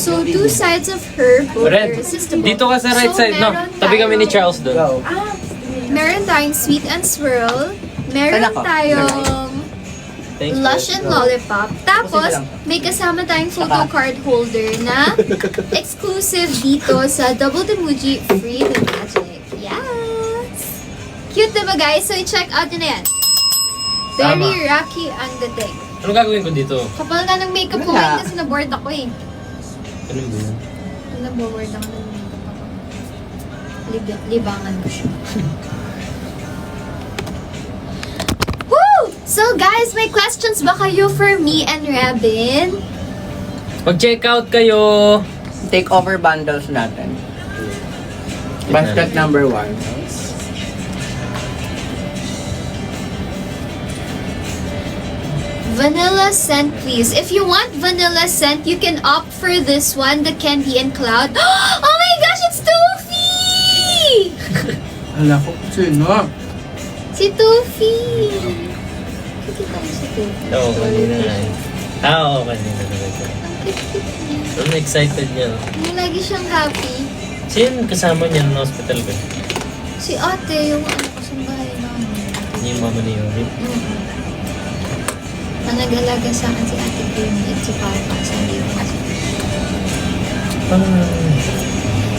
So, two sides of her, both are Red, irresistible. dito ka sa right So, side, no? meron Tabi kami ni tayong- Charles doon. Go. Meron tayong sweet and swirl. Meron Saan ako? tayong Thank you. lush and lollipop. Tapos, Sige lang. may kasama tayong photo card holder na exclusive dito sa Double Demuji Free the Magic. Yes! Cute diba guys? So, i-check out nyo na yan. Very Tama. rocky ang dating. Ano gagawin ko dito? Kapal nga ng makeup ko Wala. ngayon kasi na-board ako eh. Ano ba yun? Nag-board ako ng makeup ako. Libangan ko siya. Woo! So guys, may questions ba kayo for me and Rabin? Mag-check out kayo. Take over bundles natin. Basket number 1. Vanilla scent, please. If you want vanilla scent, you can opt for this one, the Candy and Cloud. Oh my gosh, it's Toofy! Hala ko, sino? Si Toofy! Kikita mo si Toofy. Oo, kanina na eh. Oo, kanina na ito. Ang cute-cute niya. Ang excited niya, no? Yung lagi siyang happy. Sino kasama niya ng hospital ba? Si ate, yung ano ko sa bahay namin. Yung mama ni Yuri. Ang nag-alaga sa akin si ate Queenie at si Papa sa libo kasi.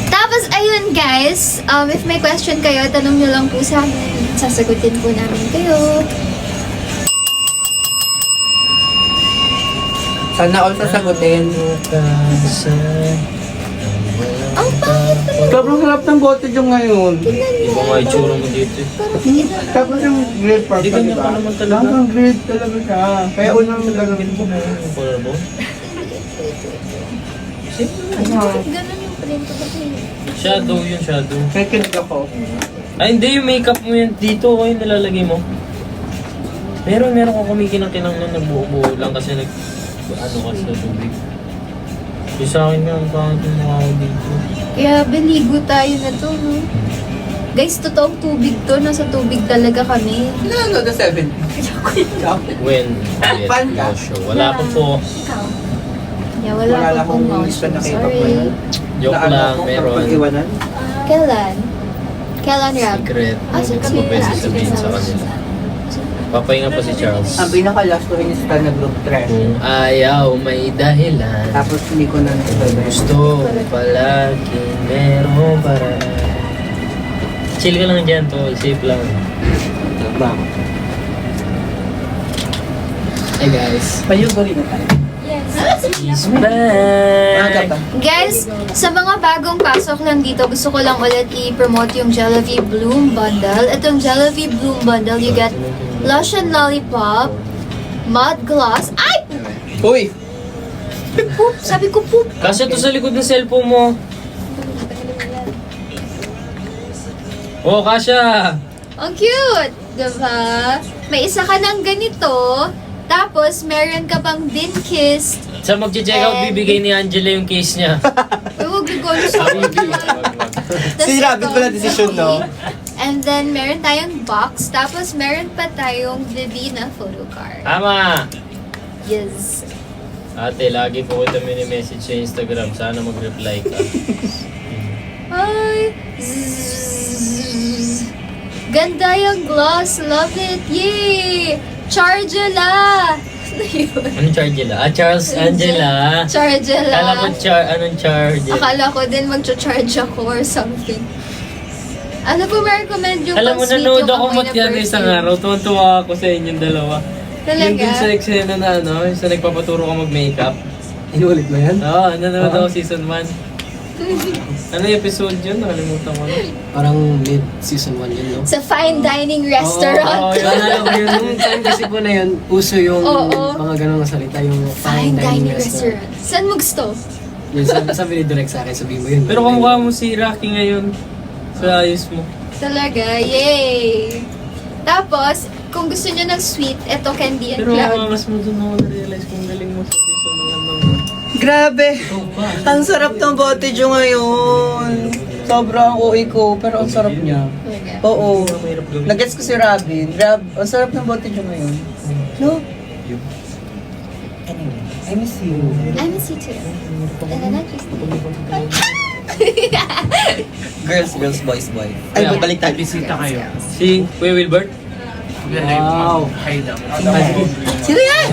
Tapos, ayun guys, if may question kayo, tanong nyo lang po sa amin. Sasagutin po namin kayo. Sana all sasagutin. Ang pangit na Sobrang harap ng bote yung ngayon. Iba nga itsura mo dito eh. parang ina. Tapos yung grade purple, Di ganyan diba? pa naman talaga. Hanggang grade talaga siya. Kaya unang gagawin ko. Yung color mo? Bakit ganun yung print ko kasi? Shadow yun, shadow. Kaya kinig ako. Ay, hindi. Yung makeup mo yun dito. O yung nilalagay mo. Meron ko kumikinang-kinang na nagbuo-buo lang kasi ano kasi sa tubig. Yung sa akin nga, ang pangit yung mukha ko dito. Kaya beligo tayo na to, no? Guys, totoong tubig to. Nasa tubig talaga kami. Ilan ano, the 7? When? Fan ka? Show. Wala pa po. Ikaw. Yeah, wala Wala pa lang pong akong mouse. nakita ko Sorry. yun. Joke lang, meron. Pag-iwanan? Kailan? Kailan, Rab? Secret. Ah, Hindi secret. ko pa pwede Ah, sabihin secret. sa kanila. Papahinga pa si Charles. Ang pinaka-last ko rin is na group 3. Kung ayaw, may dahilan. Tapos hindi ko na nasabi. Gusto palagi meron para. Chill ka lang dyan, tol. Safe lang. Ba? Hey guys. Payugo rin na tayo. He's Maaga back. ba? Guys, sa mga bagong pasok lang dito, gusto ko lang ulit i-promote yung Jollibee Bloom Bundle. Itong Jollibee Bloom Bundle, you get Lush and Lollipop, Mud Gloss. Ay! Uy! Poop! Sabi ko poop! Kasi to sa likod ng cellphone mo. Oh, Kasha! Ang cute! Diba? May isa ka ng ganito, tapos meron ka pang Dinkist. Sa mag-check out, bibigay ni Angela yung case niya. Uy, huwag ko sa Si Robin pala decision, no? And then, meron tayong box. Tapos, meron pa tayong Vivina photo card. Tama! Yes. Ate, lagi po kita mini-message sa Instagram. Sana mag-reply ka. Ay! Zzz. Ganda yung gloss. Love it. Yay! Chargela! Ano yun? Anong Chargela? Ah, Charles Angela. Chargela. Kala ko anong charge? Akala ko din mag-charge ako or something. Ano po ma-recommend yung Alam mo, pang-sweet nanood yung ako amoy na matyan isang perfume? araw. Tuwan-tuwa ako sa inyong dalawa. Yung dun sa Talaga? eksena na ano, yung sa nagpapaturo ka mag-makeup. Inulit mo yan? Oo, nanonood ako season 1. Ano yung episode yun? Nakalimutan ko na. Parang mid-season 1 yun, no? Sa fine dining Oo, restaurant. yun. Naalala ko yun, nung time kasi po na yun, uso yung Oo. mga ganong salita, yung Fine dining restaurant. Saan mo gusto? Yun, sabi ni Direk sa akin, sabihin mo yun. Pero kamukha mo si Rocky ngayon. Sa ayos mo. Talaga, yay! Tapos, kung gusto niyo ng sweet, eto candy and Pero cloud. mas mo dun ako na-realize kung galing mo sa season 1 Grabe! Ang sarap ng bote jo ngayon. Sobrang OA ko, pero ang sarap niya. Talaga. Oo. Mahirap gawin. Nag-gets ko si Robin. Ang sarap ng bote jo ngayon. No? Anyway. I miss you. I miss you too. And I miss you. Girls, boys. Ay, Kaya, balik tayo. Bisita kayo. Si Kuya Wilbert? Wow. Sino yan?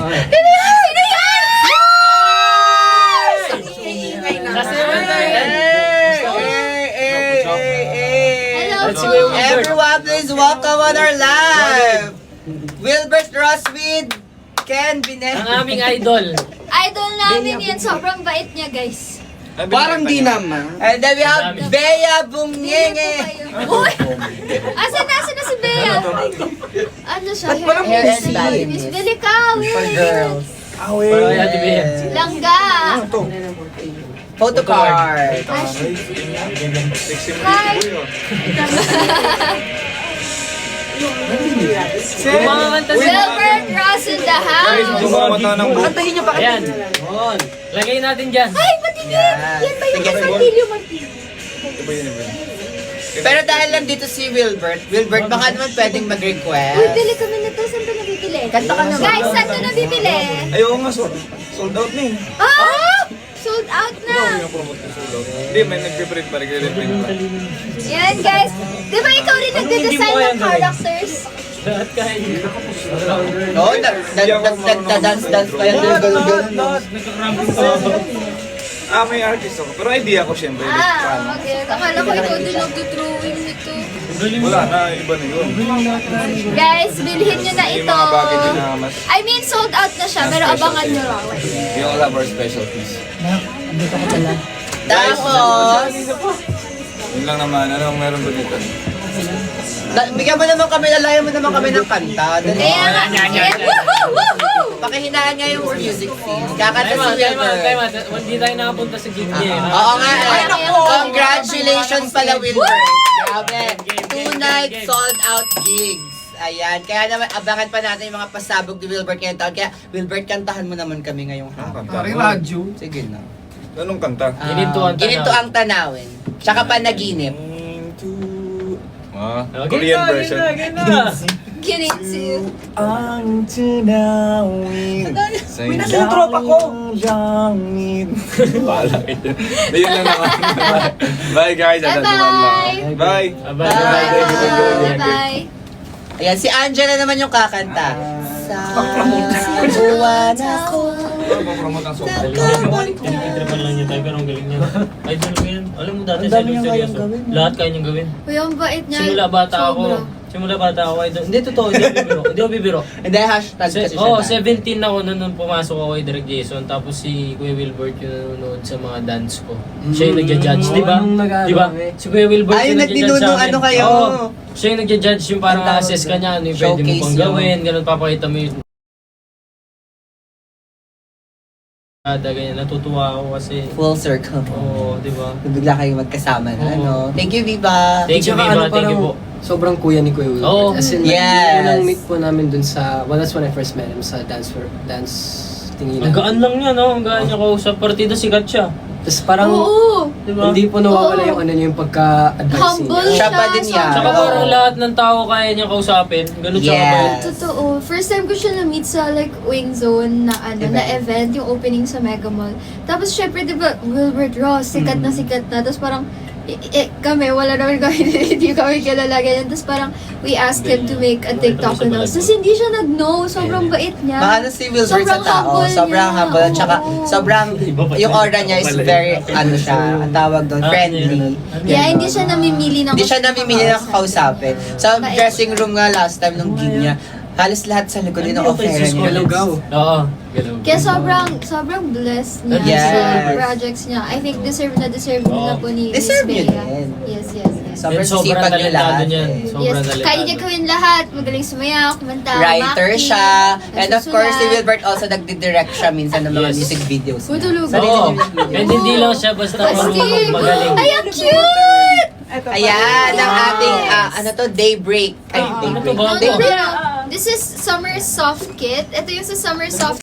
Hello Let's po. go, Wilbert. Everyone, please welcome on our live! Wilbert Roswid, Ken Binel. Ang aming idol. Idol namin yan. Sobrang bait niya, guys. Parang di naman. And then we have Bea Bungenge. Uy! Asan na si Bea? Ano siya? hairstyle? Miss Belikaw. For girls. Para kay Ate Bea. Langga. Photo card. Hi. Kumakanta si Wilbert Ross in the house. Kantahin niyo pa. Ayan. On. Lagay natin dyan. Ay, pati din. Yan ba yung Sige, Martilio Martilio? Pero dahil nandito si Wilbert, baka naman pwedeng Uy, mag-request. bili kami nito. Saan ito nabibili? Kanta ka naman. Guys, saan ito nabibili? Ayaw nga, sold out na eh. Ah! Sold out na. Pinopromote ko sold out. Hindi, may nagpiprint pa, nagre-reprint pa. Yan, guys. Di ba ikaw rin nagde-design ng characters? Lahat kaya niyo. Oo, nagda-dance pa yan. May artist ako. Pero idea ko siyempre. Ah, okay. Akala ko ikaw din nagdo-drawing nito. Wala na, iba na yun. Guys, bilhin nyo na Yung ito. mga bagay din na mas I mean, sold out na siya, pero abangan nyo raw. we all have our specialties. Tapos, Yun lang naman, anong meron ba dito? bigyan mo naman kami, lalayan mo naman kami ng kanta. Dali. Kaya nga, woohoo! Pakihinaan nga yung music scene. Kakanta si Time Wilbert. out. Hindi tayo nakapunta sa gig niya. Oo nga eh. Congratulations pala Wilbert. Grabe. 2 nights sold out gigs. Ayan. Kaya naman, abangan pa natin yung mga pasabog ni Wilbert ngayong taon. Kaya, Wilbert, kantahan mo naman kami ngayong hapon. Sige na. Anong kanta? Ginito ang tanawin. Tsaka panaginip. Korean version. Get into. Ang tunawin sa tropa ko. langit. Bahala kayo. Ayun lang naman. Bye guys. Bye-bye. Bye. Bye-bye. Ayan, si Angela naman yung kakanta. Sa buwan ako. Promote ang song. Tinitripan lang niya tayo, pero ang galing niya. Idol ko yan. Alam mo dati sa Idol seryoso. Lahat kaya niyang gawin. Uy, ang bait niya. Simula bata ako, idol. Hindi totoo, hindi ako bibiro. Hindi, hashtag kasi siya. Oo, dahil. 17 ako nung pumasok ako kay Direk Jason. Tapos si Kuya Wilbert yung nanonood sa mga dance ko. Siya yung nagja-judge, di ba? Anong nag-ano Di ba? eh? Si Kuya Wilbert Ay, yung nagja-judge sa nagninunong amin. ano kayo? Oo. Siya yung nagja-judge yung parang Ang tawag assess ka doon? niya, ano yung pwede mo Showcase pang yung- gawin, ganun papakita mo yung ganyan. Natutuwa ako kasi, Full circle. oo, di ba? Bigla kayo magkasama na, Oo. ano. Thank you, Viva. Thank you, Tsaka Viva. Thank you po. Sobrang kuya ni Kuya Wilbert. Oo. As in, Yes. unang meet po namin dun sa, well, that's when I first met him sa dance tinginan. Ang gaan lang niya, no? Ang gaan niya kausap. Partida sikat siya. Tapos parang, Oo. Di ba? hindi po nawawala Oo. yung ano niya, yung pagka-advice Humble niya. Siya pa din yan. Tsaka parang lahat ng tao kaya niya kausapin. Ganun siya Yes. kabait. Totoo. First time ko siya na-meet sa like Wing Zone na Event. na event, yung opening sa Mega Mall. Tapos syempre, di ba, Wilbert Ross, sikat na sikat na. Tapos parang, kami, wala naman kami, hindi kami kilala ganyan. Tapos parang, we asked him to make a TikTok on us. Tapos hindi siya nag-no. Sobrang bait niya. Baka na si Wilbert sa Sobrang tao. humble Sobrang niya. humble. Tsaka, Oo. sobrang, yung aura niya is very, ano siya, ang tawag doon, friendly. Yeah, hindi siya namimili ng Hindi siya namimili na kakausapin. Sa Bait. dressing room nga last time nung gig niya, halos lahat sa likod din offer niya. Galugaw. Oo. Galaw. Kaya sobrang blessed niya Yes. sa projects niya. I think deserve nila po ni Deserve Miss niya Bea. din. Yes. Sobrang And sobrang sipag niya talentado lahat. niyan. eh. Yes, Sobrang talentado. kaya niya gawin lahat. Magaling sumayaw, kumanta, Writer umakting, siya. And of course, si nagsusulat. Wilbert also nagdi-direct siya minsan ng mga Yes. music videos. Uy, tulog. Sarili Oo. niya music videos. And hindi lang siya basta marunong magaling. Ay, ang cute! Ayan, ang ating, ano to, Daybreak. Ay, Ano to Daybreak. ba? No, This is Summer Soft Kit. Ito yung sa Summer Soft